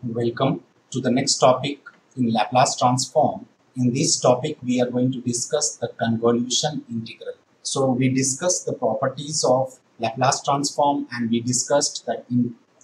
Welcome to the next topic in Laplace transform. In this topic, we are going to discuss the convolution integral. So we discussed the properties of Laplace transform and we discussed the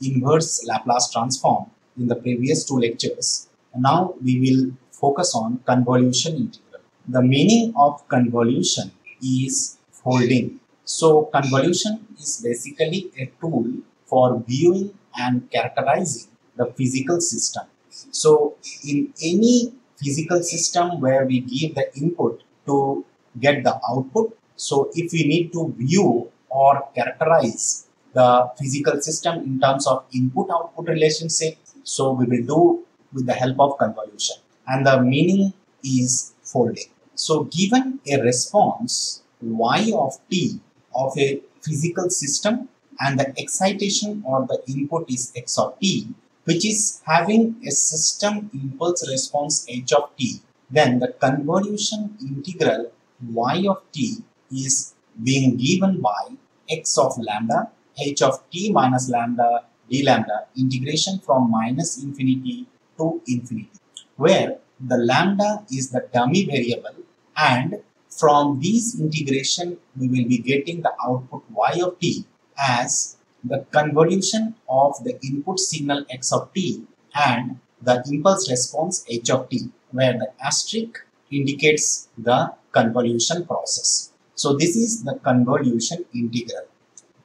inverse Laplace transform in the previous two lectures. And now we will focus on convolution integral. The meaning of convolution is folding. So convolution is basically a tool for viewing and characterizing the physical system. So in any physical system where we give the input to get the output, so if we need to view or characterize the physical system in terms of input-output relationship, so we will do with the help of convolution. And the meaning is folding. So given a response y of t of a physical system and the excitation or the input is x of t, which is having a system impulse response h of t, then the convolution integral y of t is being given by x of lambda, h of t minus lambda d lambda integration from minus infinity to infinity, where the lambda is the dummy variable, and from this integration we will be getting the output y of t as the convolution of the input signal x of t and the impulse response h of t, where the asterisk indicates the convolution process. So this is the convolution integral.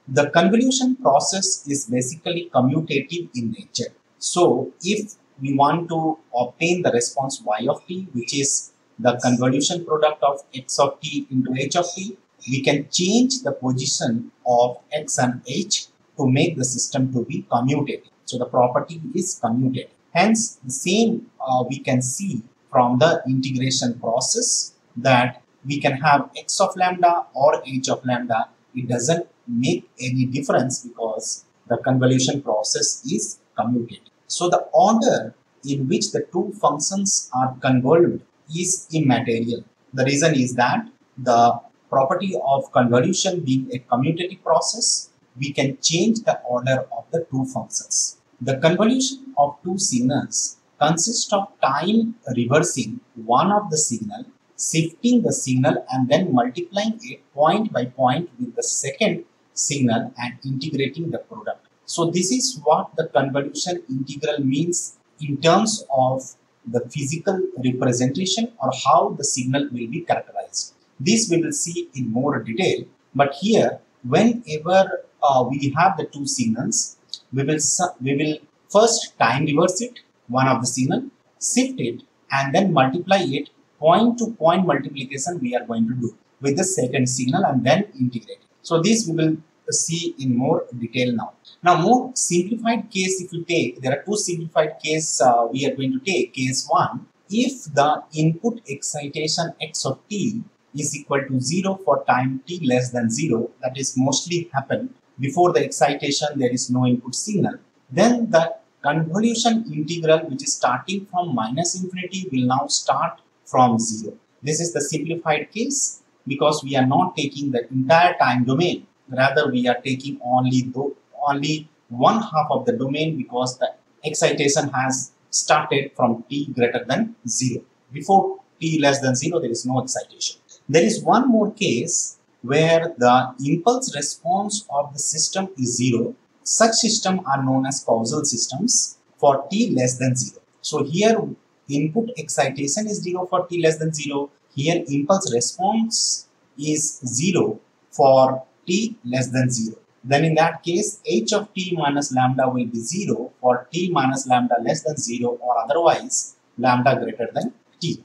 The convolution process is basically commutative in nature. So if we want to obtain the response y of t, which is the convolution product of x of t into h of t, we can change the position of x and h to make the system to be commutative. So the property is commutative. Hence, the same we can see from the integration process that we can have x of lambda or h of lambda. It doesn't make any difference because the convolution process is commutative. So the order in which the two functions are convolved is immaterial. The reason is that the property of convolution being a commutative process, we can change the order of the two functions. The convolution of two signals consists of time reversing one of the signal, shifting the signal and then multiplying it point by point with the second signal and integrating the product. So this is what the convolution integral means in terms of the physical representation or how the signal will be characterized. This we will see in more detail, but here whenever we have the two signals, we will first time reverse it, one of the signal, shift it and then multiply it. Point to point multiplication we are going to do with the second signal and then integrate it. So this we will see in more detail now. Now more simplified case if you take, there are two simplified case we are going to take. Case 1, if the input excitation x of t is equal to 0 for time t less than 0, that is mostly happen before the excitation there is no input signal, then the convolution integral which is starting from minus infinity will now start from 0. This is the simplified case because we are not taking the entire time domain, rather we are taking only one half of the domain because the excitation has started from t greater than 0. Before t less than 0 there is no excitation. There is one more case where the impulse response of the system is 0. Such systems are known as causal systems for t less than 0. So here input excitation is 0 for t less than 0. Here impulse response is 0 for t less than 0. Then in that case h of t minus lambda will be 0 for t minus lambda less than 0 or otherwise lambda greater than t.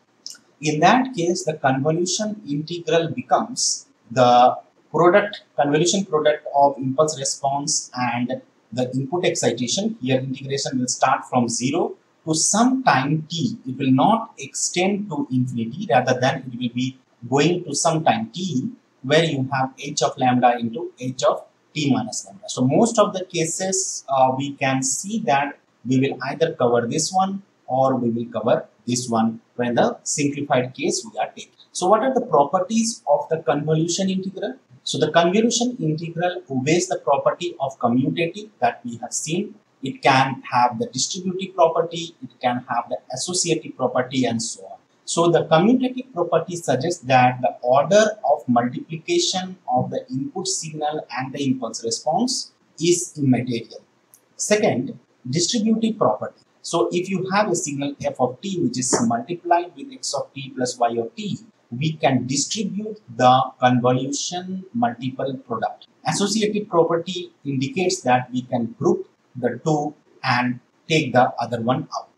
In that case the convolution integral becomes the convolution product of impulse response and the input excitation. Here integration will start from 0 to some time t. It will not extend to infinity, rather than it will be going to some time t where you have h of lambda into h of t minus lambda. So most of the cases we can see that we will either cover this one or we will cover this one when the simplified case we are taking. So what are the properties of the convolution integral? So the convolution integral obeys the property of commutative that we have seen. it can have the distributive property, it can have the associative property, and so on. So the commutative property suggests that the order of multiplication of the input signal and the impulse response is immaterial. Second, distributive property. So if you have a signal f of t which is multiplied with x of t plus y of t, we can distribute the convolution multiple product. Associative property indicates that we can group the two and take the other one out.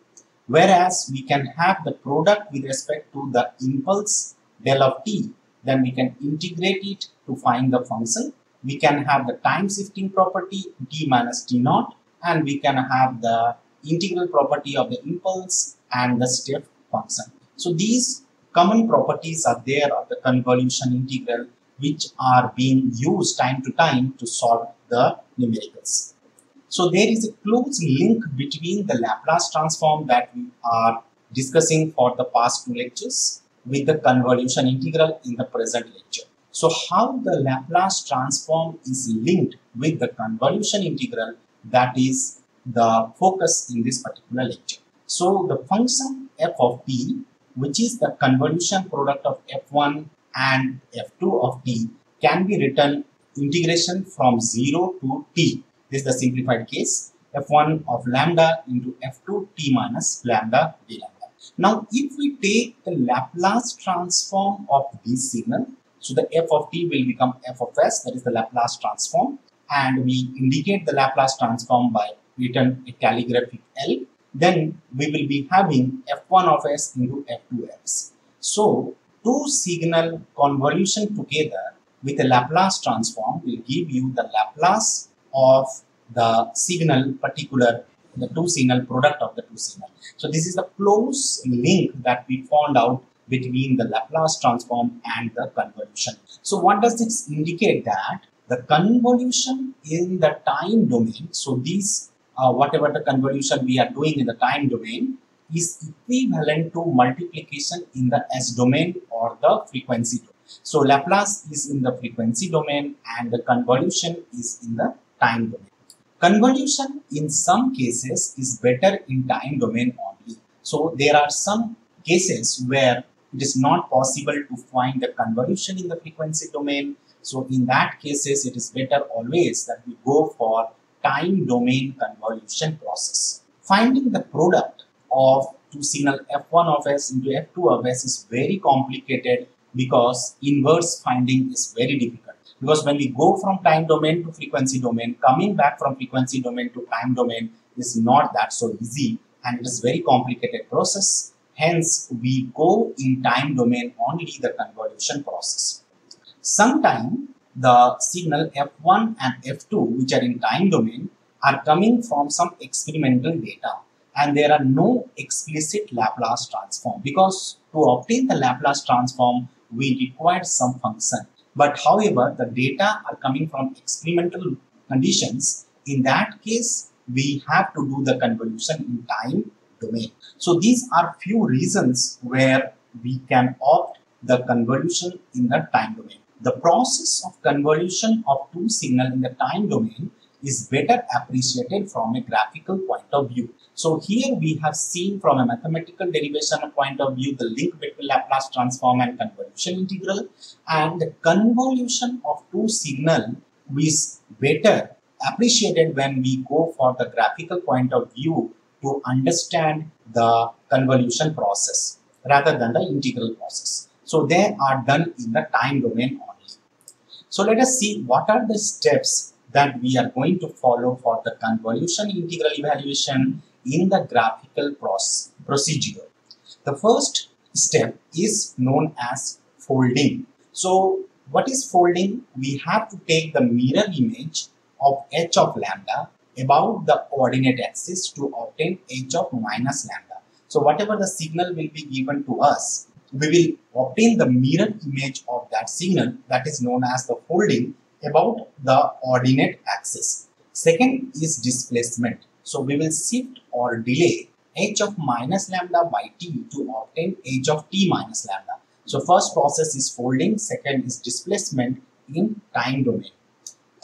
Whereas we can have the product with respect to the impulse del of t, then we can integrate it to find the function. We can have the time shifting property t minus t naught, and we can have the integral property of the impulse and the step function. So these common properties are there of the convolution integral, which are being used time to time to solve the numericals. So there is a close link between the Laplace transform that we are discussing for the past two lectures with the convolution integral in the present lecture. So how the Laplace transform is linked with the convolution integral, that is the focus in this particular lecture. So the function f of t, which is the convolution product of f1 and f2 of t, can be written integration from 0 to t. This is the simplified case, f1 of lambda into f2 t minus lambda d lambda. Now if we take the Laplace transform of this signal, so the f of t will become f of s, that is the Laplace transform, and we indicate the Laplace transform by written a calligraphic L, then we will be having f1 of s into f2 s. So two signal convolution together with a Laplace transform will give you the Laplace of the signal particular, the two signal product of the two signal. So this is the close link that we found out between the Laplace transform and the convolution. So what does this indicate? That the convolution in the time domain, so these whatever the convolution we are doing in the time domain is equivalent to multiplication in the s domain or the frequency domain. So Laplace is in the frequency domain and the convolution is in the time domain. Convolution in some cases is better in time domain only. So there are some cases where it is not possible to find the convolution in the frequency domain. So in that cases, it is better always that we go for time domain convolution process. Finding the product of two signal f1 of s into f2 of s is very complicated because inverse finding is very difficult. Because when we go from time domain to frequency domain, coming back from frequency domain to time domain is not that so easy, and it is very complicated process. Hence, we go in time domain only the convolution process. Sometimes the signal f1 and f2, which are in time domain, are coming from some experimental data, and there are no explicit Laplace transform, because to obtain the Laplace transform we require some function. But however, the data are coming from experimental conditions. In that case, we have to do the convolution in time domain. So these are few reasons where we can opt the convolution in the time domain. The process of convolution of two signals in the time domain is better appreciated from a graphical point of view. So here we have seen from a mathematical derivation point of view the link between Laplace transform and convolution integral, and the convolution of two signals is better appreciated when we go for the graphical point of view to understand the convolution process rather than the integral process. So they are done in the time domain only. So let us see what are the steps that we are going to follow for the convolution integral evaluation in the graphical procedure. The first step is known as folding. So what is folding? We have to take the mirror image of h of lambda about the coordinate axis to obtain h of minus lambda. So whatever the signal will be given to us, we will obtain the mirror image of that signal, that is known as the folding, about the ordinate axis. Second is displacement. So we will shift or delay h of minus lambda by t to obtain h of t minus lambda. So first process is folding, second is displacement in time domain.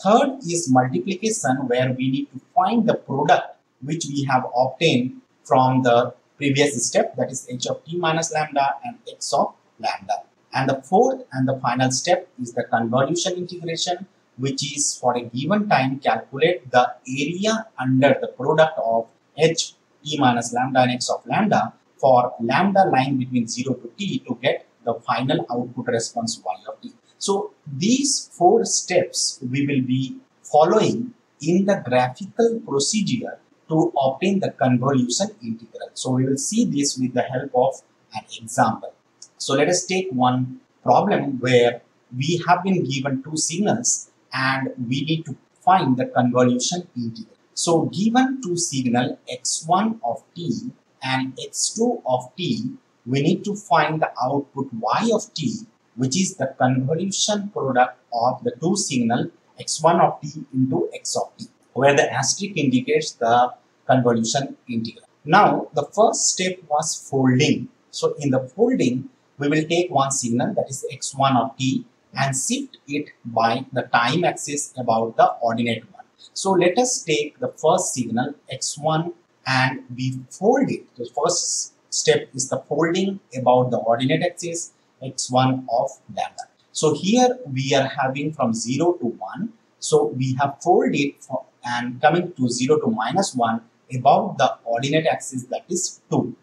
Third is multiplication, where we need to find the product which we have obtained from the previous step, that is h of t minus lambda and x of lambda. And the fourth and the final step is the convolution integration, which is for a given time calculate the area under the product of h t minus lambda and x of lambda for lambda lying between 0 to t to get the final output response y of t. So these four steps we will be following in the graphical procedure to obtain the convolution integral. So we will see this with the help of an example. So let us take one problem where we have been given two signals and we need to find the convolution integral. So given two signal x1 of t and x2 of t, we need to find the output y of t, which is the convolution product of the two signal x1 of t into x of t, where the asterisk indicates the convolution integral. Now the first step was folding. So in the folding, we will take one signal, that is x1 of t, and shift it by the time axis about the ordinate one. So let us take the first signal x1 and we fold it. The first step is the folding about the ordinate axis x1 of lambda. So here we are having from 0 to 1. So we have folded it and coming to 0 to minus 1 about the ordinate axis, that is 2.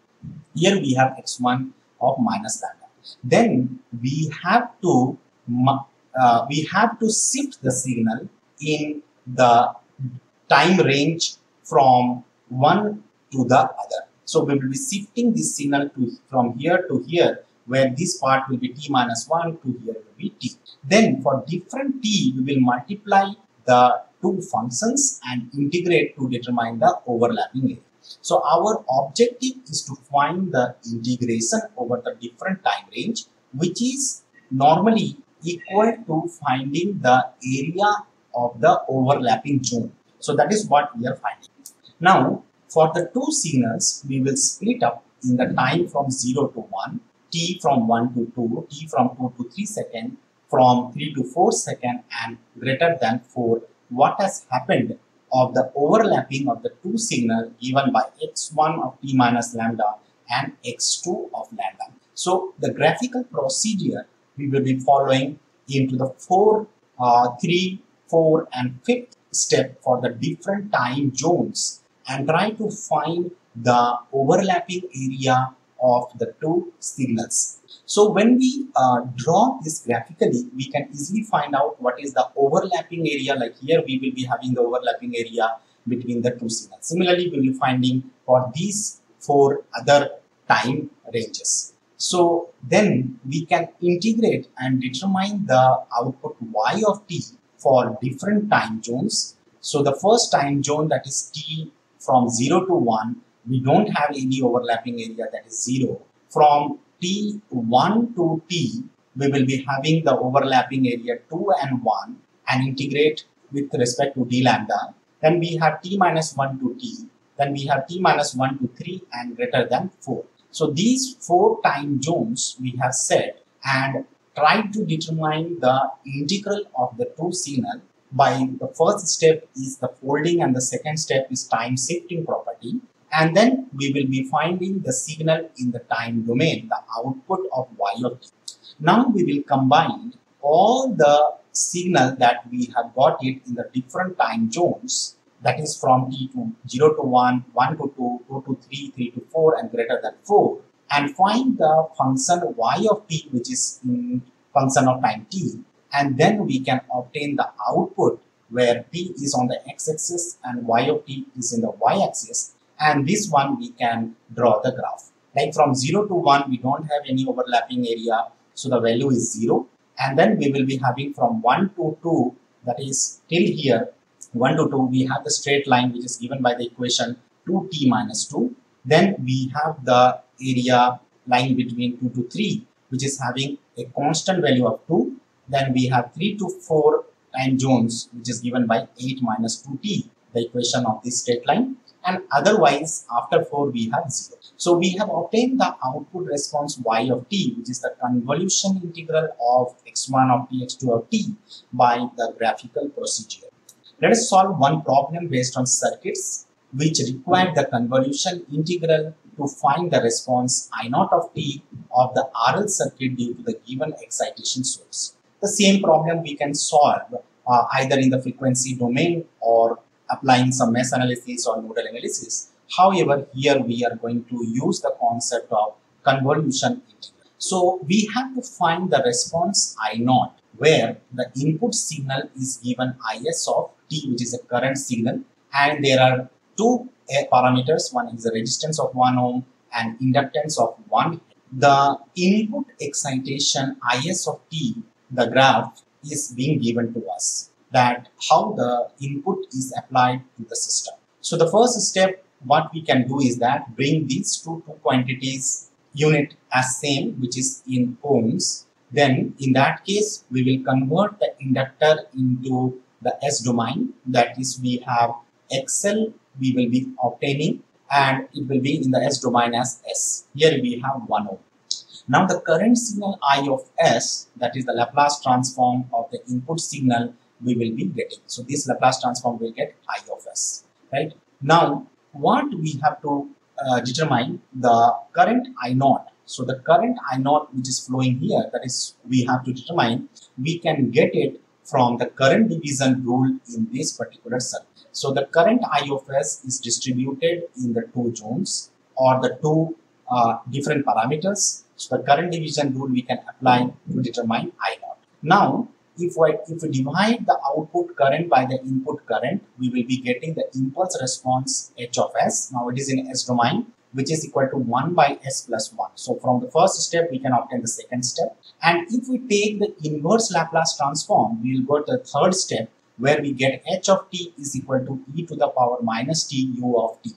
Here we have x1 of minus lambda. Then we have to shift the signal in the time range from one to the other. So we will be shifting this signal from here to here, where this part will be t minus 1 to here will be t. Then for different t, we will multiply the two functions and integrate to determine the overlapping area. So our objective is to find the integration over the different time range, which is normally equal to finding the area of the overlapping zone. So that is what we are finding. Now for the two signals, we will split up in the time from 0 to 1, t from 1 to 2, t from 2 to 3 seconds, from 3 to 4 seconds, and greater than 4. What has happened of the overlapping of the two signals given by x1 of t minus lambda and x2 of lambda. So the graphical procedure we will be following into the 3, 4 and 5th step for the different time zones and try to find the overlapping area of the two signals. So when we draw this graphically, we can easily find out what is the overlapping area. Like here we will be having the overlapping area between the two signals. Similarly, we will be finding for these four other time ranges. So then we can integrate and determine the output y of t for different time zones. So the first time zone, that is t from 0 to 1, we don't have any overlapping area, that is 0. From t1 to t, we will be having the overlapping area 2 and 1 and integrate with respect to d lambda. Then we have t minus 1 to t. Then we have t minus 1 to 3 and greater than 4. So these four time zones we have set and tried to determine the integral of the two signal by the first step is the folding and the second step is time shifting property. And then we will be finding the signal in the time domain, the output of y of t. Now we will combine all the signal that we have got it in the different time zones, that is from t to 0 to 1, 1 to 2, 2 to 3, 3 to 4 and greater than 4, and find the function y of t, which is in function of time t, and then we can obtain the output where t is on the x-axis and y of t is in the y-axis. And this one we can draw the graph. Like from 0 to 1, we don't have any overlapping area, so the value is 0. And then we will be having from 1 to 2, that is till here, 1 to 2, we have the straight line which is given by the equation 2t minus 2. Then we have the area lying between 2 to 3, which is having a constant value of 2. Then we have 3 to 4 time zones, which is given by 8 minus 2t, the equation of this straight line. And otherwise, after 4, we have 0. So we have obtained the output response y of t, which is the convolution integral of x1 of t, x2 of t by the graphical procedure. Let us solve one problem based on circuits which require the convolution integral to find the response I naught of t of the RL circuit due to the given excitation source. The same problem we can solve either in the frequency domain or applying some mesh analysis or nodal analysis. However, here we are going to use the concept of convolution integral. So we have to find the response I naught where the input signal is given Is of t, which is a current signal, and there are two parameters. One is the resistance of 1 ohm and inductance of 1. The input excitation Is of t, the graph is being given to us, that how the input is applied to the system. So the first step what we can do is that bring these two quantities unit as same, which is in ohms. Then in that case we will convert the inductor into the S domain, that is we have XL we will be obtaining and it will be in the S domain as S. Here we have 1 ohm. Now the current signal I of S, that is the Laplace transform of the input signal we will be getting. So this Laplace transform will get I of S, right? Now what we have to determine the current I naught. So the current I naught which is flowing here, that is we have to determine, we can get it from the current division rule in this particular circuit. So the current I of S is distributed in the two zones or the two different parameters. So the current division rule we can apply to determine I naught. Now if we divide the output current by the input current, we will be getting the impulse response H of S. Now it is in S domain, which is equal to 1 by S plus 1. So from the first step we can obtain the second step, and if we take the inverse Laplace transform, we will go to the third step where we get H of t is equal to e to the power minus t u of t,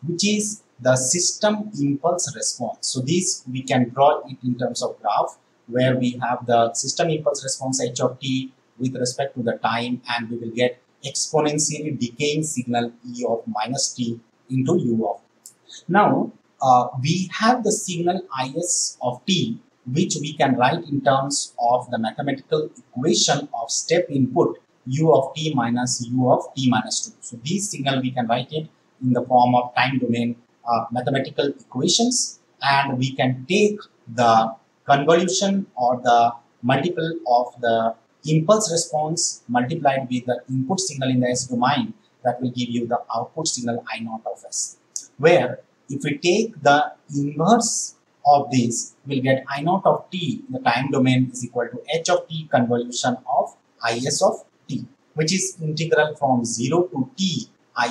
which is the system impulse response. So this we can draw it in terms of graph, where we have the system impulse response H of t with respect to the time, and we will get exponentially decaying signal e of minus t into u of t. Now we have the signal Is of t, which we can write in terms of the mathematical equation of step input u of t minus u of t minus 2. So these signal we can write it in the form of time domain mathematical equations, and we can take the convolution or the multiple of the impulse response multiplied with the input signal in the S domain, that will give you the output signal I naught of S, where if we take the inverse of this, we'll get I naught of t in the time domain is equal to H of t convolution of Is of t, which is integral from 0 to t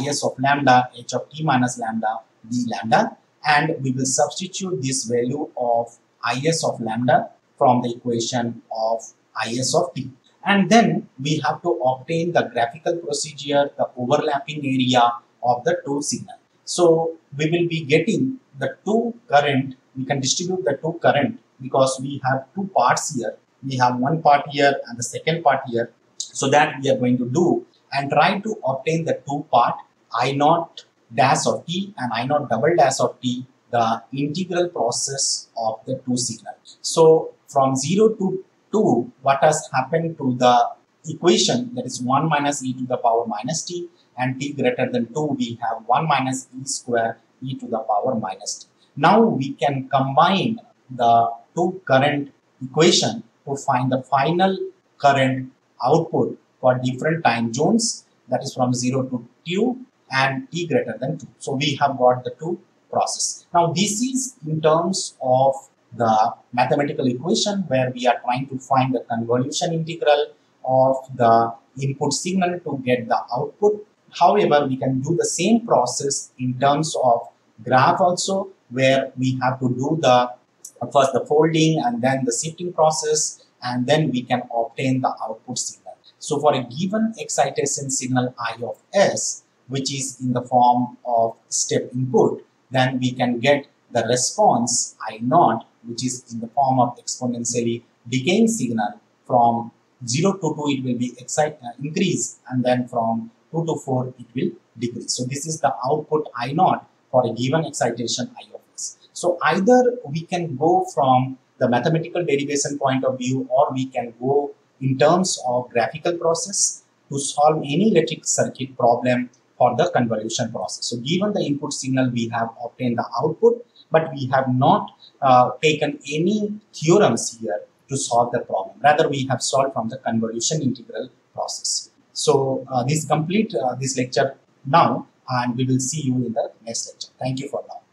Is of lambda H of t minus lambda d lambda, and we will substitute this value of Is of lambda from the equation of Is of t. And then we have to obtain the graphical procedure, the overlapping area of the two signal. So we will be getting the two current, we can distribute the two current because we have two parts here. We have one part here and the second part here. So that we are going to do and try to obtain the two part I naught dash of t and I naught double dash of t, the integral process of the two signal. So from 0 to 2, what has happened to the equation, that is 1 minus e to the power minus t, and t greater than 2 we have 1 minus e square e to the power minus t. Now we can combine the two current equation to find the final current output for different time zones, that is from 0 to 2 and t greater than 2. So we have got the two process. Now this is in terms of the mathematical equation where we are trying to find the convolution integral of the input signal to get the output. However, we can do the same process in terms of graph also, where we have to do the first the folding and then the shifting process, and then we can obtain the output signal. So for a given excitation signal I of S, which is in the form of step input, then we can get the response I naught, which is in the form of exponentially decaying signal. From 0 to 2 it will be increase, and then from 2 to 4 it will decrease. So this is the output I naught for a given excitation I of S. So either we can go from the mathematical derivation point of view, or we can go in terms of graphical process to solve any electric circuit problem for the convolution process. So given the input signal, we have obtained the output, but we have not taken any theorems here to solve the problem. Rather, we have solved from the convolution integral process. So this complete this lecture now, and we will see you in the next lecture. Thank you for now.